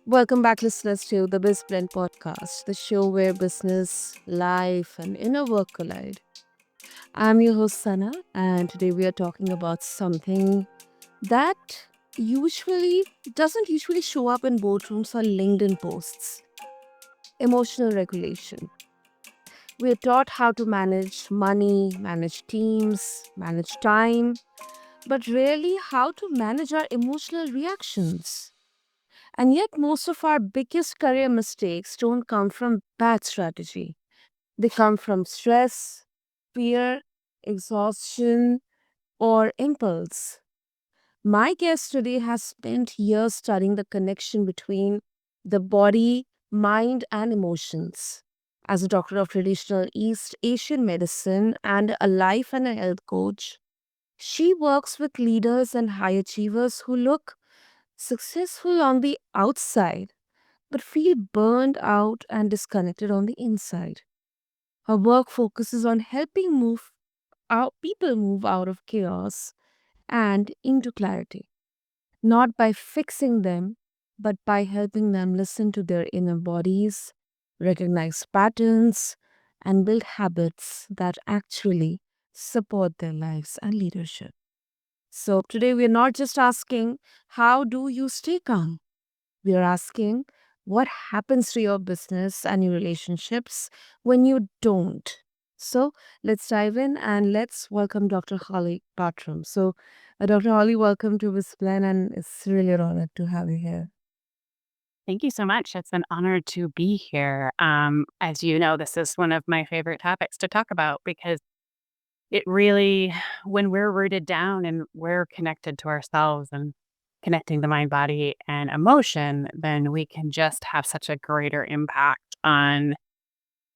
Welcome back, listeners, to the BizBlend podcast, the show where business, life, and inner work collide. I'm your host, Sana, and today we are talking about something that usually doesn't usually show up in boardrooms or LinkedIn posts: emotional regulation. We're taught how to manage money, manage teams, manage time, but rarely how to manage our emotional reactions. And yet, most of our biggest career mistakes don't come from bad strategy. They come from stress, fear, exhaustion, or impulse. My guest today has spent years studying the connection between the body, mind, and emotions. As a doctor of traditional East Asian medicine and a life and a health coach, she works with leaders and high achievers who look successful on the outside but feel burned out and disconnected on the inside. Her work focuses on helping move out people move out of chaos and into clarity, not by fixing them, but by helping them listen to their inner bodies, recognize patterns, and build habits that actually support their lives and leadership. So today we're not just asking, how do you stay calm? We are asking, what happens to your business and your relationships when you don't? So let's dive in and let's welcome Dr. Holly Battrum. So, Dr. Holly, welcome to BizBlend, and it's really an honor to have you here. Thank you so much. It's an honor to be here. As you know, this is one of my favorite topics to talk about because it really, when we're rooted down and we're connected to ourselves and connecting the mind, body, and emotion, then we can just have such a greater impact on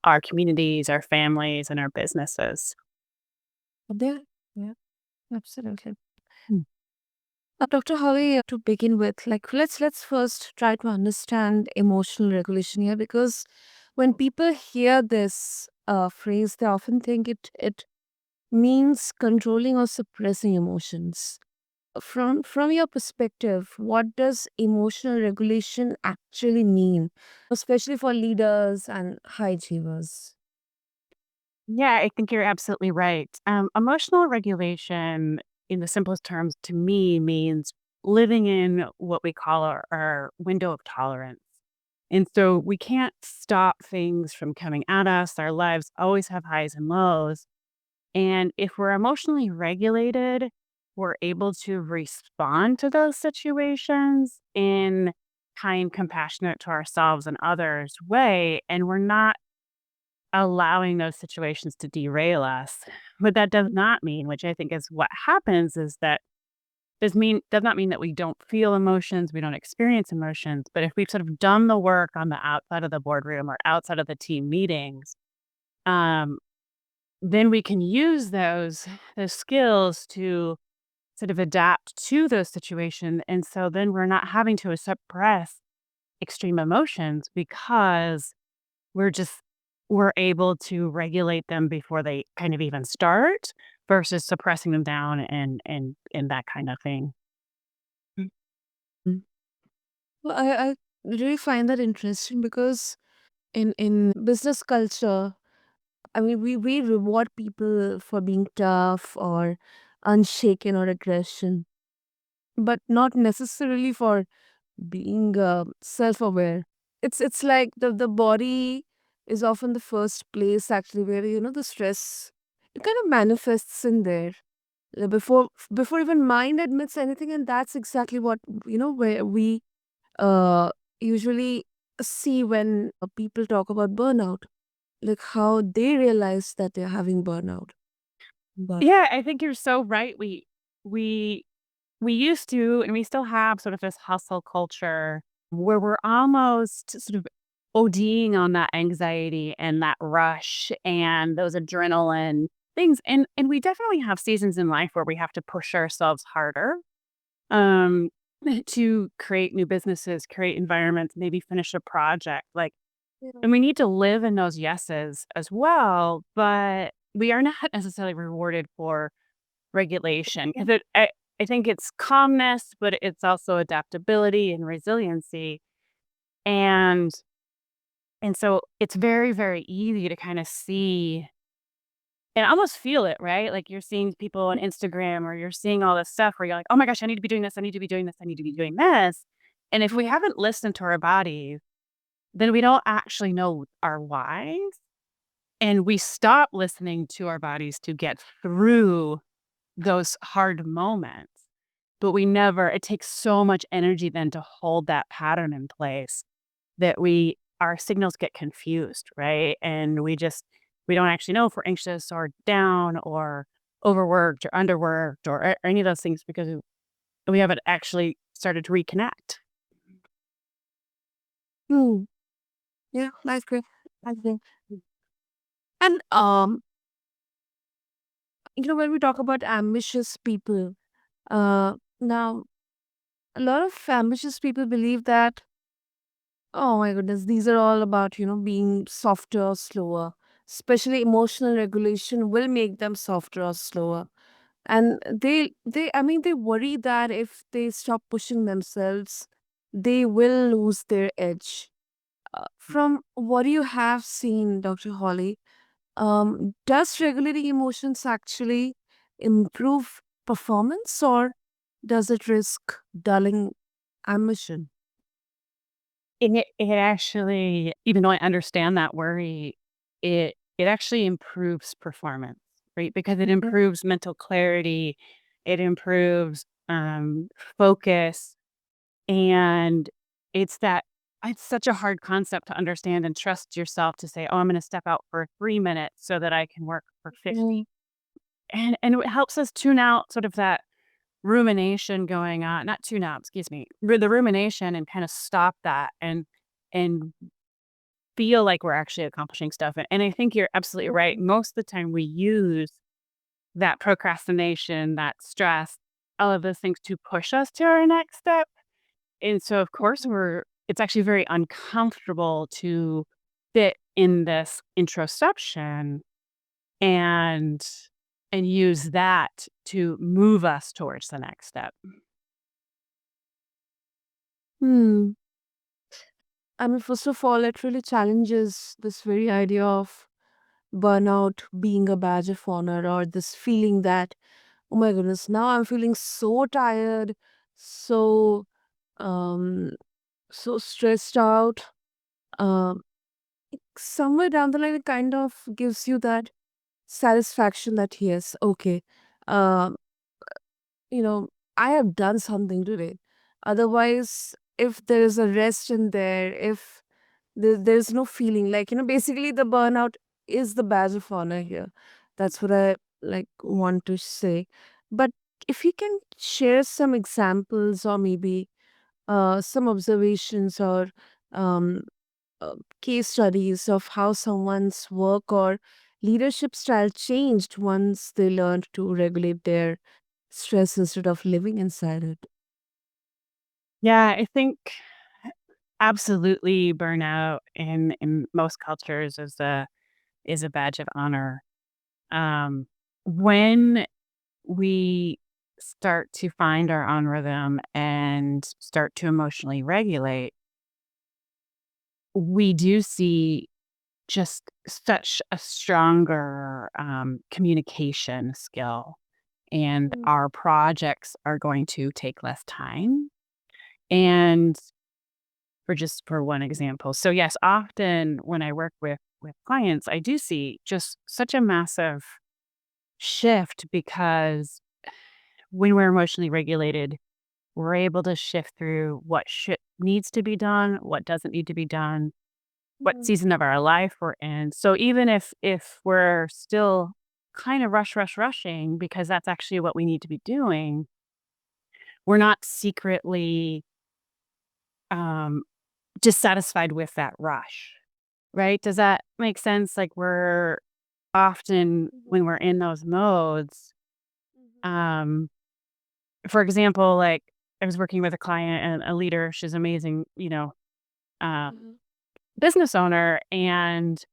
our communities, our families, and our businesses. Yeah, yeah, absolutely. Dr. Holly, to begin with, let's first try to understand emotional regulation here, because when people hear this phrase, they often think it means controlling or suppressing emotions. From your perspective, what does emotional regulation actually mean, especially for leaders and high achievers? Yeah, I think you're absolutely right. Emotional regulation, in the simplest terms, to me means living in what we call our window of tolerance. And so we can't stop things from coming at us. Our lives always have highs and lows. And if we're emotionally regulated, we're able to respond to those situations in kind, compassionate to ourselves and others way. And we're not allowing those situations to derail us. But that does not mean, which I think is what happens, is that does not mean that we don't feel emotions, we don't experience emotions. But if we've sort of done the work on the outside of the boardroom or outside of the team meetings, um, then we can use those skills to sort of adapt to those situations. And so then we're not having to suppress extreme emotions because we're just we're able to regulate them before they kind of even start versus suppressing them down and that kind of thing. Mm. Well, I really find that interesting because in business culture, I mean, we reward people for being tough or unshaken or aggression, but not necessarily for being self-aware. It's like the body is often the first place actually where the stress, it kind of manifests in there, before even mind admits anything. And that's exactly what where we uh usually see when people talk about burnout, like how they realize that they're having burnout. But Yeah, I think you're so right. We we used to, and we still have sort of this hustle culture where we're almost sort of ODing on that anxiety and that rush and those adrenaline things. And we definitely have seasons in life where we have to push ourselves harder um to create new businesses, create environments, maybe finish a project. Like, yeah. and we need to live in those yeses as well, but we are not necessarily rewarded for regulation, 'cause I think it's calmness, but it's also adaptability and resiliency. And and so it's very, very easy to kind of see and almost feel it, right? Like you're seeing people on Instagram or you're seeing all this stuff where you're like, "Oh my gosh, I need to be doing this. I need to be doing this. I need to be doing this." And if we haven't listened to our bodies, then we don't actually know our whys, and we stop listening to our bodies to get through those hard moments. But we never it takes so much energy then to hold that pattern in place that our signals get confused, right? And we don't actually know if we're anxious or down or overworked or underworked or any of those things because we haven't actually started to reconnect. Hmm. Yeah, that's great. I think. And when we talk about ambitious people, now a lot of ambitious people believe that, oh my goodness, these are all about, being softer or slower. Especially emotional regulation will make them softer or slower. And they worry that if they stop pushing themselves, they will lose their edge. From what you have seen, Dr. Holly, does regulating emotions actually improve performance, or does it risk dulling ambition? It actually even though I understand that worry, it actually improves performance, right? Because it Okay. improves mental clarity, it improves, focus, and it's that it's such a hard concept to understand and trust yourself to say, "Oh, I'm gonna step out for 3 minutes so that I can work for Mm. 50." And it helps us tune out sort of that rumination going on not tune out, excuse me, the rumination and kinda stop that and feel like we're actually accomplishing stuff, and I think you're absolutely right. Most of the time we use that procrastination, that stress, all of those things to push us to our next step, and so, of course, it's actually very uncomfortable to fit in this introspection and use that to move us towards the next step. Hmm. I mean, first of all, it really challenges this very idea of burnout being a badge of honor, or this feeling that, oh my goodness, now I'm feeling so tired, so um so stressed out. Um Somewhere down the line it kind of gives you that satisfaction that yes, okay, um you know, I have done something today. Otherwise, if there is a rest in there, if there's no feeling like, basically the burnout is the badge of honor here. That's what I like want to say. But if you can share some examples, or maybe some observations, or um, case studies of how someone's work or leadership style changed once they learned to regulate their stress instead of living inside it. Yeah, I think absolutely burnout in most cultures is a badge of honor. Um, when we start to find our own rhythm and start to emotionally regulate, we do see just such a stronger communication skill, and Mm. our projects are going to take less time. And for one example, so yes, often when I work with clients, I do see just such a massive shift because when we're emotionally regulated, we're able to shift through what needs to be done, what doesn't need to be done, what Mhm. season of our life we're in. So even if we're still kind of rushing because that's actually what we need to be doing, we're not secretly um, dissatisfied with that rush, right? Does that make sense? Like we're often Mhm. when we're in those modes, Mhm. um, for example, like I was working with a client and a leader. She's amazing, uh, Mhm. business owner, and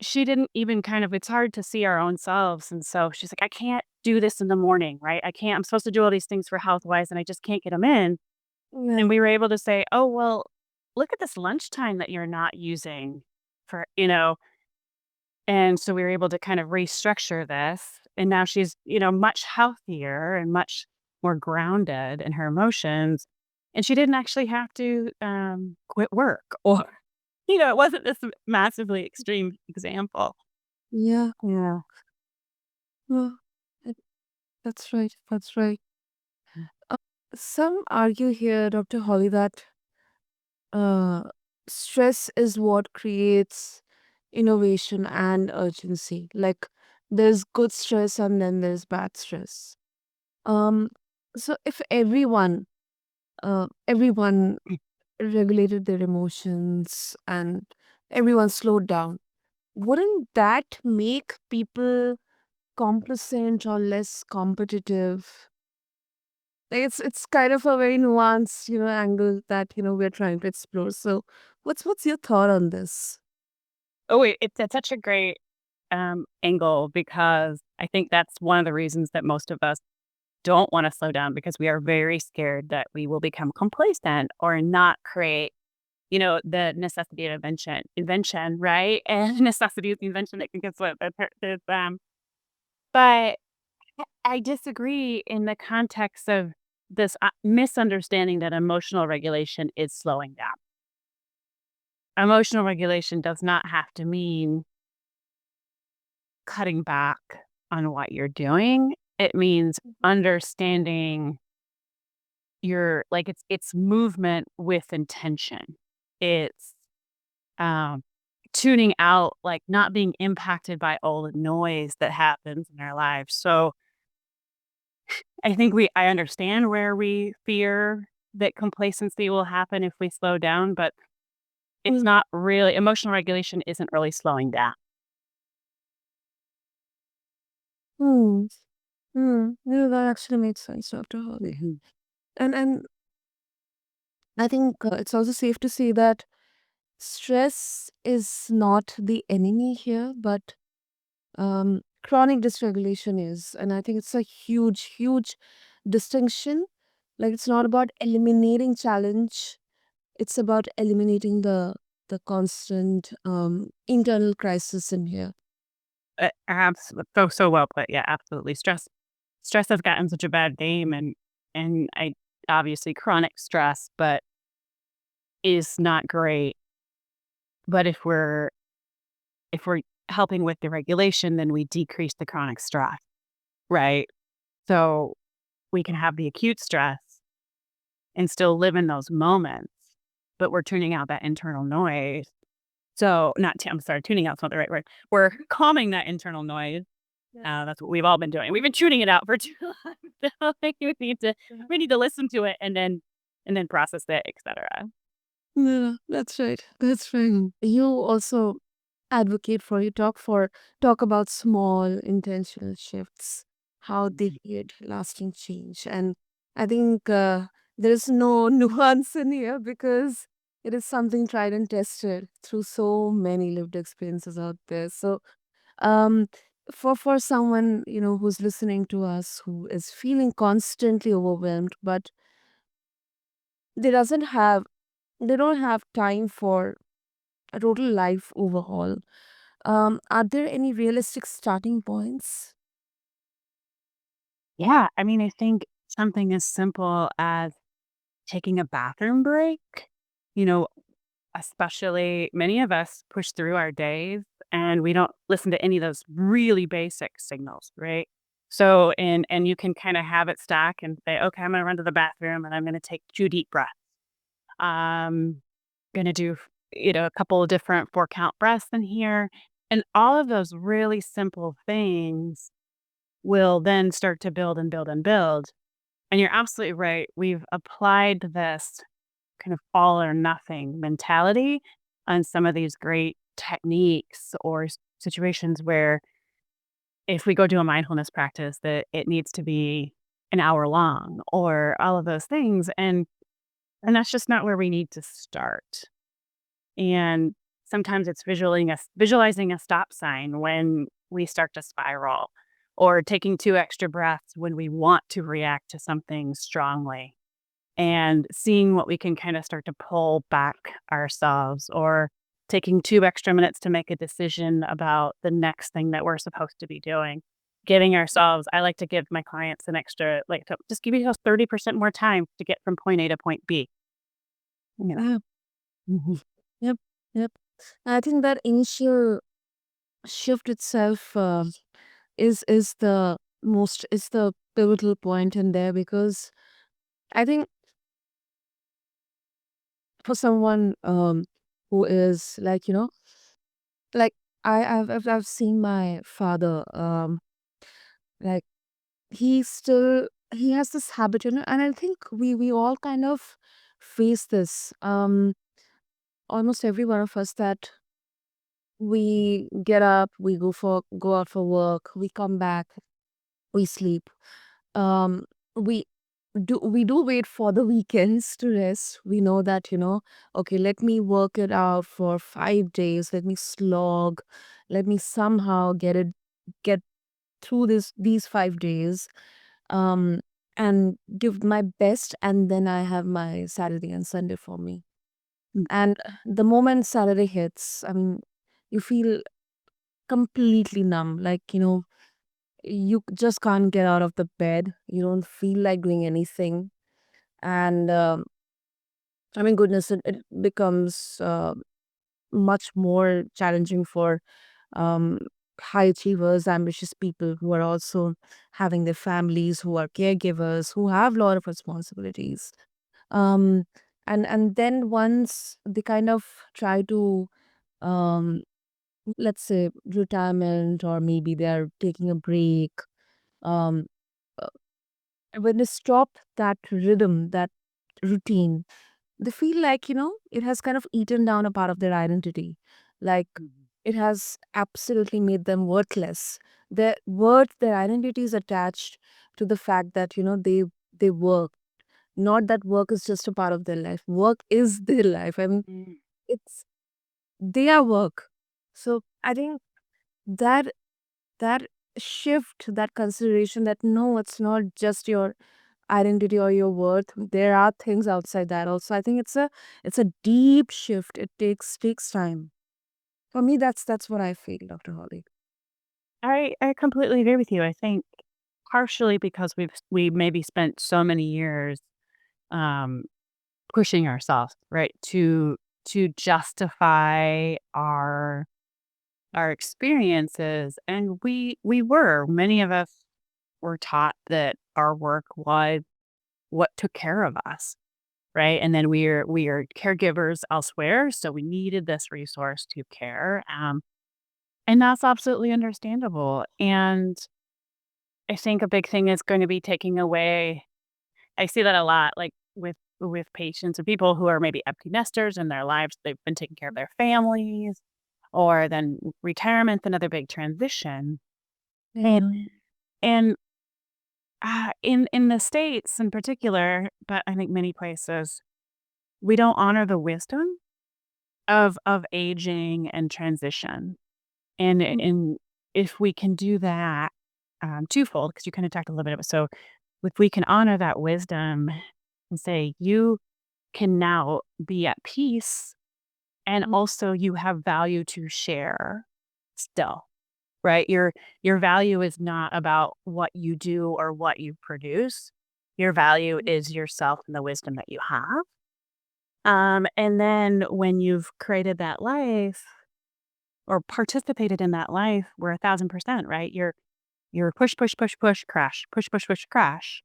she didn't even kind of it's hard to see our own selves, and so she's like, "I can't do this in the morning, right? I can't I'm supposed to do all these things for health-wise, and I just can't get them in." And Right. we were able to say, "Oh, well, look at this lunchtime that you're not using for, and so we were able to kind of restructure this. And now she's, much healthier and much more grounded in her emotions. And she didn't actually have to quit work or, it wasn't this massively extreme example. Yeah. Yeah. Well, it- that's right. That's right. Some argue here, Dr. Holly, that uh, stress is what creates innovation and urgency. Like there's good stress and then there's bad stress. Um, so if everyone regulated their emotions and everyone slowed down, wouldn't that make people complacent or less competitive? Like, it's kind of a very nuanced, angle that, we're trying to explore. So what's your thought on this? Oh, it's such a great angle because I think that's one of the reasons that most of us don't want to slow down because we are very scared that we will become complacent or not create, the necessity of invention, right? And necessity is the invention that can get what but I disagree in the context of this misunderstanding that emotional regulation is slowing down. Emotional regulation does not have to mean cutting back on what you're doing. It means understanding your like it's movement with intention. It's um tuning out, like not being impacted by all the noise that happens in our lives. So I understand where we fear that complacency will happen if we slow down, but it's Mm, not really emotional regulation isn't really slowing down. Hmm. Hmm. Yeah, that actually makes sense, Dr. Holly. Mhm. And I think it's also safe to say that stress is not the enemy here, but chronic dysregulation is. And I think it's a huge, huge distinction. Like it's not about eliminating challenge, it's about eliminating the constant internal crisis in here. So well put. Yeah, absolutely. Stress has gotten such a bad name, and I obviously chronic stress, but is not great. But if we're helping with the regulation, then we decrease the chronic stress, right? So we can have the acute stress and still live in those moments, but we're tuning out that internal noise. So not, I'm sorry, tuning out's not the right word. We're calming that internal noise. That's what we've all been doing. We've been tuning it out for too long. So I think we need to listen to it and then process it, etc. Yeah, that's right. That's right. You also advocate for, talk about small intentional shifts, how they create lasting change. And I think there is no nuance in here because it is something tried and tested through so many lived experiences out there. So um for someone, who's listening to us, who is feeling constantly overwhelmed, but they doesn't have they don't have time for a total life overhaul. Are there any realistic starting points? Yeah, I mean, I think something as simple as taking a bathroom break, you know, especially many of us push through our days and we don't listen to any of those really basic signals, right? So, and you can kind of have it stack and say, okay, I'm going to run to the bathroom and I'm going to take 2 deep breaths. Going to do, a couple of different 4 count breaths in here. And all of those really simple things will then start to build and build and build. And you're absolutely right. We've applied this kind of all or nothing mentality on some of these great techniques or situations where if we go do a mindfulness practice that it needs to be an hour long or all of those things and that's just not where we need to start. And sometimes it's visualizing a stop sign when we start to spiral or taking 2 extra breaths when we want to react to something strongly. and seeing what we can kind of start to pull back ourselves, or taking 2 extra minutes to make a decision about the next thing that we're supposed to be doing. Giving ourselves, I like to give my clients an extra, like, just give yourself 30% more time to get from point A to point B. You know. Yeah. Yep. Yep. I think that initial shift itself is the pivotal point in there, because I think for someone who is like, like I've seen my father, like he has this habit, and I think we all kind of face this, almost every one of us, that we get up, we go out for work, we come back, we sleep. um we we do wait for the weekends to rest. We know that, okay, let me work it out for 5 days, let me slog, let me somehow get through these 5 days, um and give my best, and then I have my Saturday and Sunday for me. Mm. And the moment Saturday hits, I mean, you feel completely numb, like, you just can't get out of the bed, you don't feel like doing anything. And I mean, goodness, it becomes much more challenging for um, high achievers, ambitious people who are also having their families, who are caregivers, who have a lot of responsibilities. Um, and then once they kind of try to, um, let's say, retirement, or maybe they're taking a break, um, uh, when they stop that rhythm, that routine, they feel like, it has kind of eaten down a part of their identity. Like, Mhm. it has absolutely made them worthless. Their worth, their identity is attached to the fact that, they work. Not that work is just a part of their life. Work is their life. I mean, Mm. it's their work. So I think that that shift, that consideration, that no, it's not just your identity or your worth. There are things outside that also. I think it's a deep shift. It takes time. For me, that's what I feel, Dr. Holly. I completely agree with you. I think partially because we maybe spent so many years um, pushing ourselves, right, to justify our experiences, and we were, many of us were taught that our work was what took care of us, right? And then we are caregivers elsewhere, so we needed this resource to care, and that's absolutely understandable. And I think a big thing is going to be taking away. I see that a lot, like with patients and people who are maybe empty nesters in their lives. They've been taking care of their families, or then retirement's another big transition. And Yeah. and in the States in particular, but I think many places, we don't honor the wisdom of aging and transition. And if we can do that, twofold, because you kind of talked a little bit about, so if we can honor that wisdom and say, you can now be at peace, and also you have value to share still, right? Your value is not about what you do or what you produce. Your value is yourself and the wisdom that you have. And then when you've created that life or participated in that life, we're 1,000%, right? You're push, push, push, push, crash, push, push, push, crash.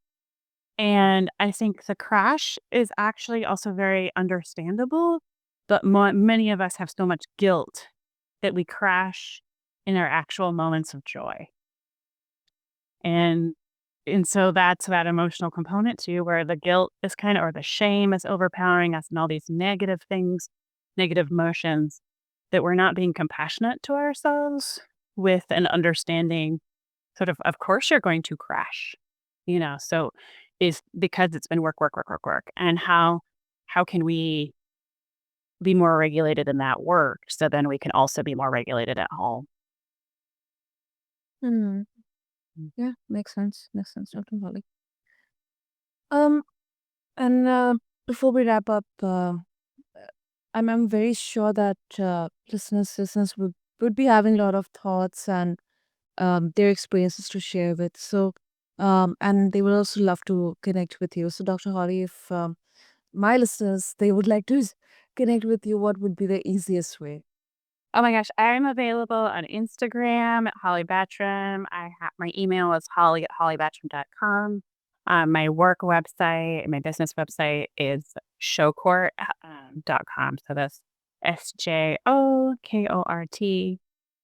And I think the crash is actually also very understandable, but many of us have so much guilt that we crash in our actual moments of joy. And and so that's that emotional component too, where the guilt is kind of, or the shame is overpowering us, and all these negative things, negative emotions, that we're not being compassionate to ourselves with an understanding, sort of course you're going to crash, so is because it's been work, work, work, work, work. And how can we be more regulated in that work, so then we can also be more regulated at home? Mm. Mm. Yeah, makes sense. Makes sense, Dr. Holly. Um, And before we wrap up, I'm very sure that listeners would be having a lot of thoughts and their experiences to share with. So, and they would also love to connect with you. So, Dr. Holly, if my listeners they would like to connect with you, what would be the easiest way? Oh my gosh, I'm available on Instagram at Holly Battrum. My email is holly@hollybattrum.com. My work website, my business website is showcourt.com. So that's SJOKORT.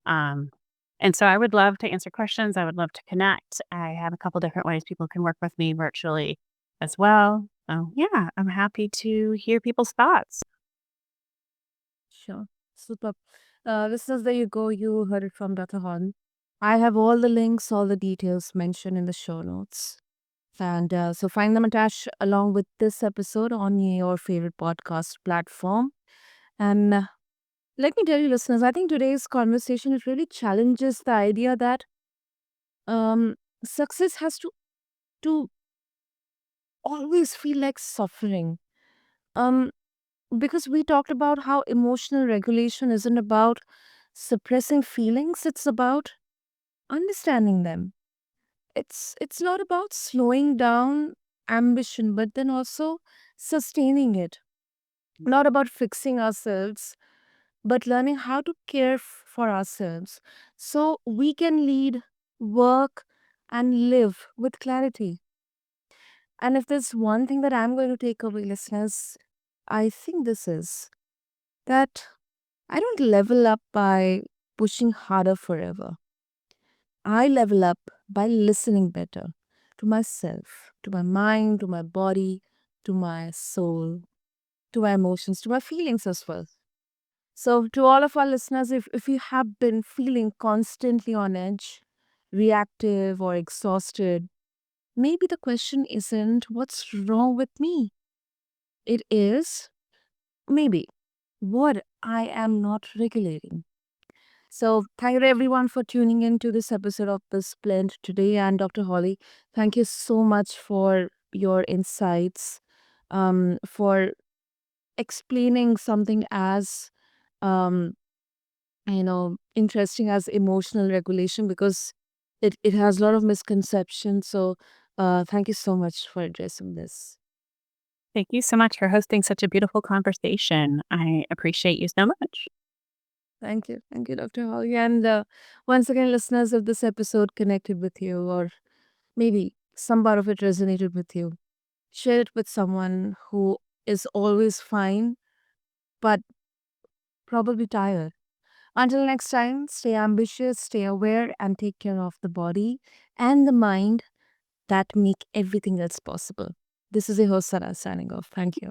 Um, and so I would love to answer questions. I would love to connect. I have a couple different ways people can work with me virtually as well. So yeah, I'm happy to hear people's thoughts. Sure. Super. Listeners, there you go. You heard it from Dr. Holly. I have all the links, all the details mentioned in the show notes. And so find them attached along with this episode on your favorite podcast platform. And let me tell you, listeners, I think today's conversation it really challenges the idea that success has to always feel like suffering. Um, because we talked about how emotional regulation isn't about suppressing feelings; it's about understanding them. It's not about slowing down ambition, but then also sustaining it. Not about fixing ourselves, but learning how to care for ourselves so we can lead, work, and live with clarity. And if there's one thing that I'm going to take away, listeners, I think this is that I don't level up by pushing harder forever. I level up by listening better to myself, to my mind, to my body, to my soul, to my emotions, to my feelings as well. So, to all of our listeners, if you have been feeling constantly on edge, reactive, or exhausted, maybe the question isn't what's wrong with me. It is maybe what I am not regulating. So, thank you everyone for tuning in to this episode of BizBlend today. And Dr. Holly, thank you so much for your insights, for explaining something as um, interesting as emotional regulation because it has a lot of misconceptions. So, thank you so much for addressing this. Thank you so much for hosting such a beautiful conversation. I appreciate you so much. Thank you, Dr. Holly. And once again, listeners, if this episode connected with you, or maybe some part of it resonated with you, share it with someone who is always fine but probably tired. Until next time, stay ambitious, stay aware, and take care of the body and the mind that make everything else possible. This is your host, Sarah, signing off. Thank you.